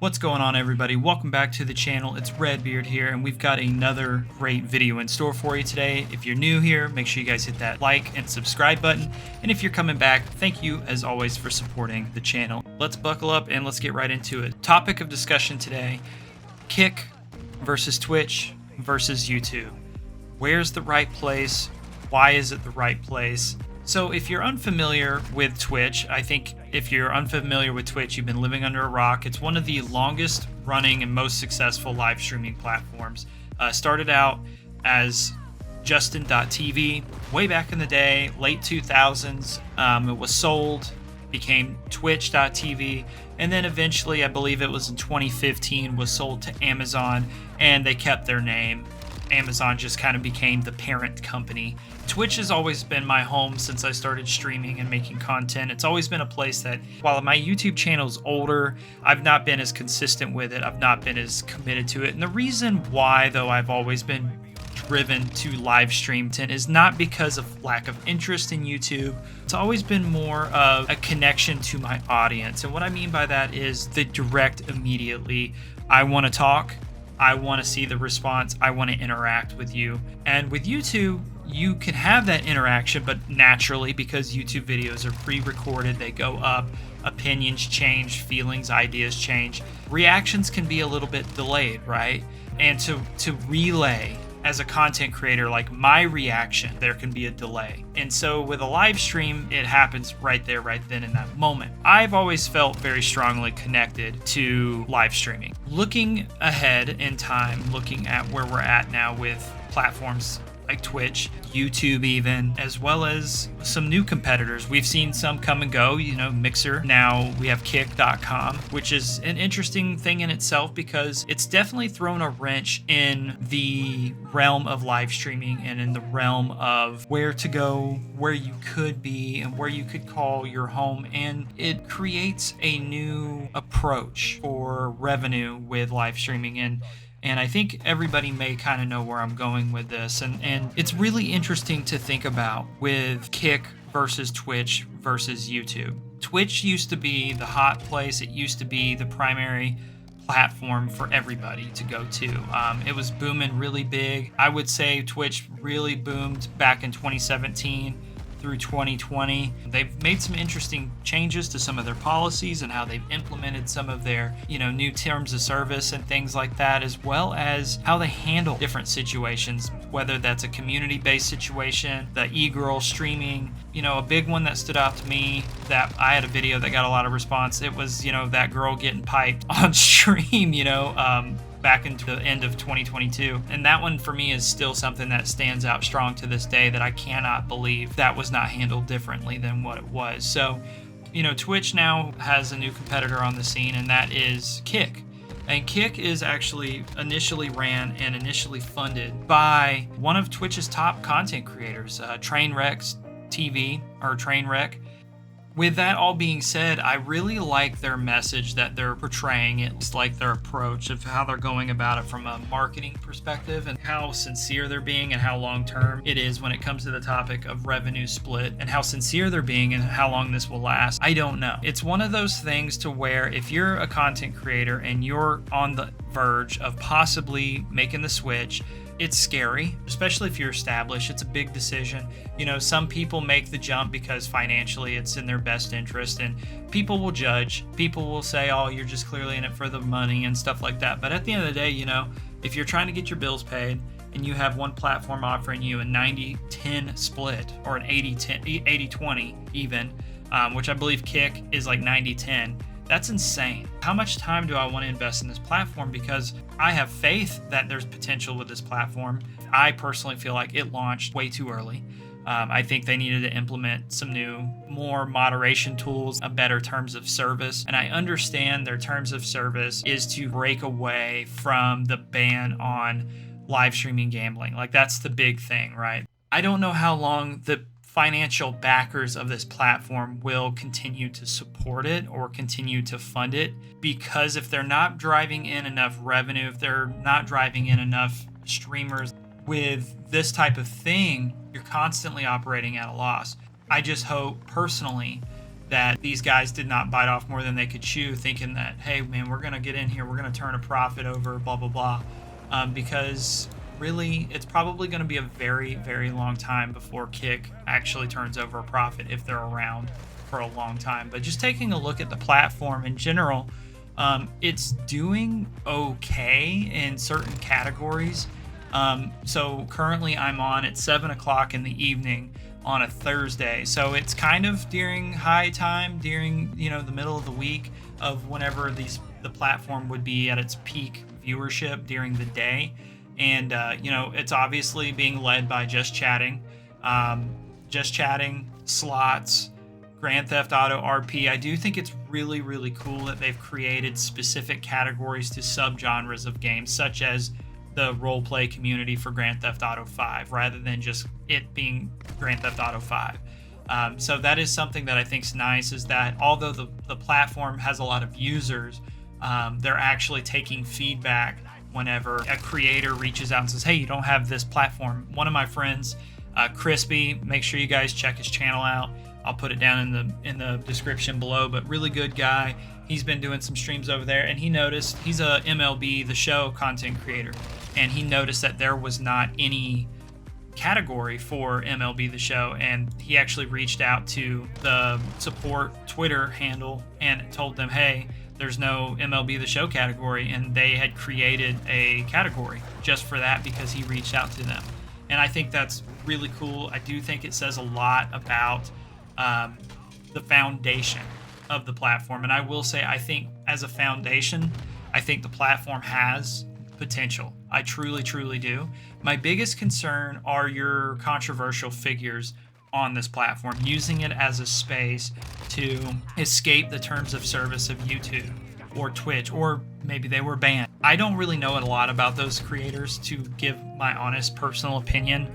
What's going on, everybody? Welcome back to the channel. It's Redbeard here, and we've got another great video in store for you today. If you're new here, make sure you guys hit that like and subscribe button. And if you're coming back, thank you as always for supporting the channel. Let's buckle up and let's get right into it. Topic of discussion today: Kick versus Twitch versus YouTube. Where's the right place? Why is it the right place? So if you're unfamiliar with Twitch, I think if you're unfamiliar with Twitch, you've been living under a rock. It's one of the longest running and most successful live streaming platforms. Started out as Justin.tv way back in the day, late 2000s. It was sold, became Twitch.tv, and then eventually, I believe it was in 2015, was sold to Amazon, and they kept their name. Amazon just kind of became the parent company. Twitch has always been my home since I started streaming and making content. It's always been a place that, while my YouTube channel is older, I've not been as consistent with it. I've not been as committed to it. And the reason why, though, I've always been driven to live stream is not because of lack of interest in YouTube. It's always been more of a connection to my audience. And what I mean by that is the direct, immediately, I want to talk, I want to see the response, I want to interact with you. And with YouTube, you can have that interaction, but naturally, because YouTube videos are pre-recorded, they go up, opinions change, feelings, ideas change. Reactions can be a little bit delayed, right? And to relay as a content creator, like my reaction, there can be a delay. And so with a live stream, it happens right there, right then in that moment. I've always felt very strongly connected to live streaming. Looking ahead in time, looking at where we're at now with platforms like Twitch, YouTube even, as well as some new competitors. We've seen some come and go, Mixer. Now we have Kick.com, which is an interesting thing in itself because it's definitely thrown a wrench in the realm of live streaming and in the realm of where to go, where you could be, and where you could call your home. And it creates a new approach for revenue with live streaming. And I think everybody may kind of know where I'm going with this. And it's really interesting to think about with Kick versus Twitch versus YouTube. Twitch used to be the hot place. It used to be the primary platform for everybody to go to. It was booming really big. I would say Twitch really boomed back in 2017 through 2020. They've made some interesting changes to some of their policies and how they've implemented some of their, new terms of service and things like that, as well as how they handle different situations, whether that's a community-based situation, the e-girl streaming. A big one that stood out to me, that I had a video that got a lot of response. It was, that girl getting piped on stream, back into the end of 2022. And that one for me is still something that stands out strong to this day, that I cannot believe that was not handled differently than what it was. So, Twitch now has a new competitor on the scene, and that is Kick. And Kick is actually initially ran and initially funded by one of Twitch's top content creators, Trainwreck TV, or Trainwreck. With that all being said, I really like their message that they're portraying. It's like their approach of how they're going about it from a marketing perspective, and how sincere they're being, and how long-term it is when it comes to the topic of revenue split, and how sincere they're being and how long this will last. I don't know. It's one of those things to where if you're a content creator and you're on the verge of possibly making the switch, it's scary, especially if you're established. It's a big decision. Some people make the jump because financially it's in their best interest, and people will judge. People will say, oh, you're just clearly in it for the money and stuff like that. But at the end of the day, if you're trying to get your bills paid and you have one platform offering you a 90-10 split, or an 80-20 even, which I believe Kick is like 90-10, that's insane. How much time do I want to invest in this platform? Because I have faith that there's potential with this platform. I personally feel like it launched way too early. I think they needed to implement some new, more moderation tools, a better terms of service. And I understand their terms of service is to break away from the ban on live streaming gambling. Like, that's the big thing, right? I don't know how long the financial backers of this platform will continue to support it or continue to fund it, because if they're not driving in enough revenue, if they're not driving in enough streamers with this type of thing, you're constantly operating at a loss. I just hope personally that these guys did not bite off more than they could chew, thinking that, hey man, we're going to get in here, we're going to turn a profit over, blah blah blah, because really it's probably going to be a very, very long time before Kick actually turns over a profit, if they're around for a long time. But just taking a look at the platform in general, it's doing okay in certain categories. So currently I'm on at 7 o'clock in the evening on a Thursday. So it's kind of during high time, during, the middle of the week of whenever the platform would be at its peak viewership during the day. And, it's obviously being led by Just Chatting, Slots, Grand Theft Auto RP. I do think it's really, really cool that they've created specific categories to subgenres of games, such as the role-play community for Grand Theft Auto 5, rather than just it being Grand Theft Auto 5. So that is something that I think is nice, is that although the platform has a lot of users, they're actually taking feedback whenever a creator reaches out and says, hey, you don't have this platform. One of my friends, Crispy, make sure you guys check his channel out. I'll put it down in the description below, but really good guy. He's been doing some streams over there, and he noticed, he's a MLB The Show content creator, and he noticed that there was not any category for MLB The Show, and he actually reached out to the support Twitter handle and told them, hey, there's no MLB The Show category, and they had created a category just for that because he reached out to them. And I think that's really cool. I do think it says a lot about the foundation of the platform. And I will say, I think as a foundation, I think the platform has potential. I truly, truly do. My biggest concern are your controversial figures on this platform, using it as a space to escape the terms of service of YouTube or Twitch, or maybe they were banned. I don't really know a lot about those creators to give my honest personal opinion.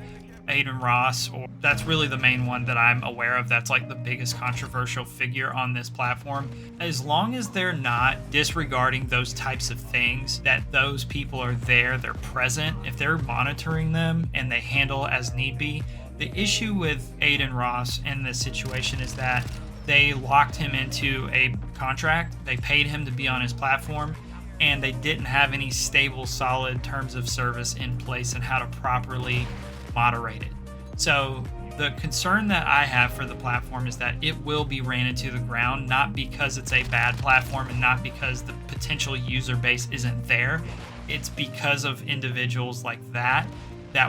Adin Ross, or that's really the main one that I'm aware of that's like the biggest controversial figure on this platform. As long as they're not disregarding those types of things, that those people are there, they're present, if they're monitoring them and they handle as need be. The issue with Adin Ross in this situation is that they locked him into a contract, they paid him to be on his platform, and they didn't have any stable, solid terms of service in place and how to properly moderate it. So the concern that I have for the platform is that it will be ran into the ground, not because it's a bad platform and not because the potential user base isn't there. It's because of individuals like that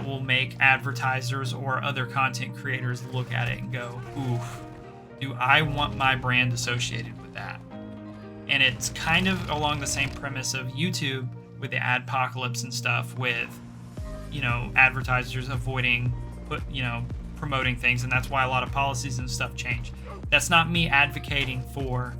will make advertisers or other content creators look at it and go, oof, do I want my brand associated with that? And it's kind of along the same premise of YouTube with the adpocalypse and stuff, with advertisers avoiding promoting things, and that's why a lot of policies and stuff change. That's not me advocating for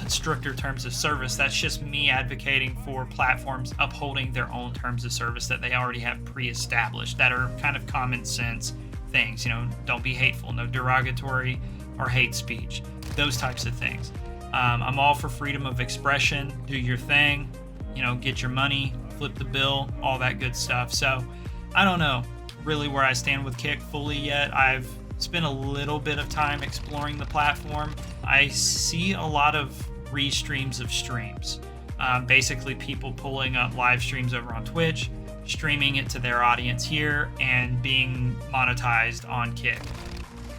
stricter terms of service. That's just me advocating for platforms upholding their own terms of service that they already have pre-established, that are kind of common sense things. Don't be hateful, no derogatory or hate speech, those types of things. I'm all for freedom of expression. Do your thing, get your money, flip the bill, all that good stuff. So I don't know really where I stand with Kick fully yet. I've spent a little bit of time exploring the platform. I see a lot of restreams of streams. Basically people pulling up live streams over on Twitch, streaming it to their audience here, and being monetized on Kick.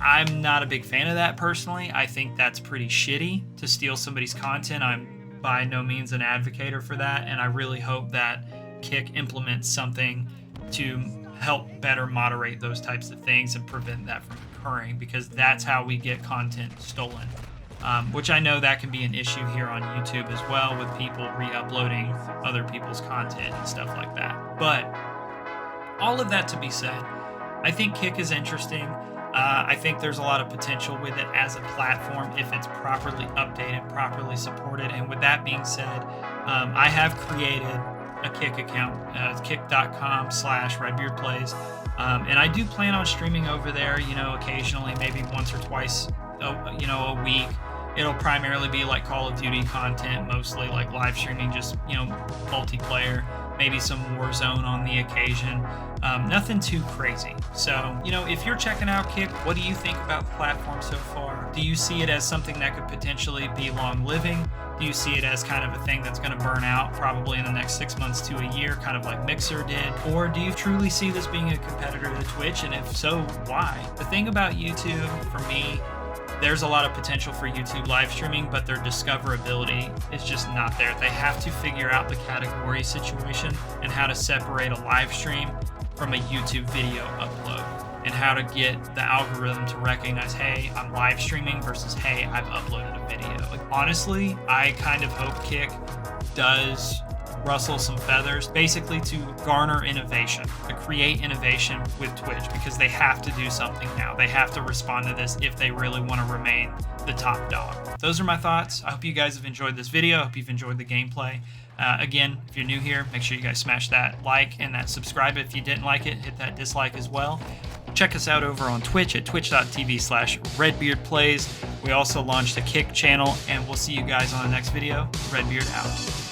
I'm not a big fan of that personally. I think that's pretty shitty to steal somebody's content. I'm by no means an advocate for that, and I really hope that Kick implements something to help better moderate those types of things and prevent that from occurring, because that's how we get content stolen. Which I know that can be an issue here on YouTube as well, with people re-uploading other people's content and stuff like that. But all of that to be said, I think Kick is interesting. I think there's a lot of potential with it as a platform if it's properly updated, properly supported. And with that being said, I have created a Kick account, kick.com/redbeardplays. And I do plan on streaming over there, occasionally, maybe once or twice, a week, It'll primarily be like Call of Duty content, mostly like live streaming, just, multiplayer, maybe some Warzone on the occasion. Nothing too crazy. So, if you're checking out Kick, what do you think about the platform so far? Do you see it as something that could potentially be long living? Do you see it as kind of a thing that's going to burn out probably in the next 6 months to a year, kind of like Mixer did? Or do you truly see this being a competitor to Twitch? And if so, why? The thing about YouTube, for me, there's a lot of potential for YouTube live streaming, but their discoverability is just not there. They have to figure out the category situation and how to separate a live stream from a YouTube video upload, and how to get the algorithm to recognize, hey, I'm live streaming versus, hey, I've uploaded a video. Honestly, I kind of hope Kick does rustle some feathers, basically to garner innovation, to create innovation with Twitch, because they have to do something now. They have to respond to this if they really want to remain the top dog. Those are my thoughts. I hope you guys have enjoyed this video. I hope you've enjoyed the gameplay. Again, if you're new here, make sure you guys smash that like and that subscribe. If you didn't like it, hit that dislike as well. Check us out over on Twitch at twitch.tv/RedbeardPlays. We also launched a Kick channel, and we'll see you guys on the next video. Redbeard out.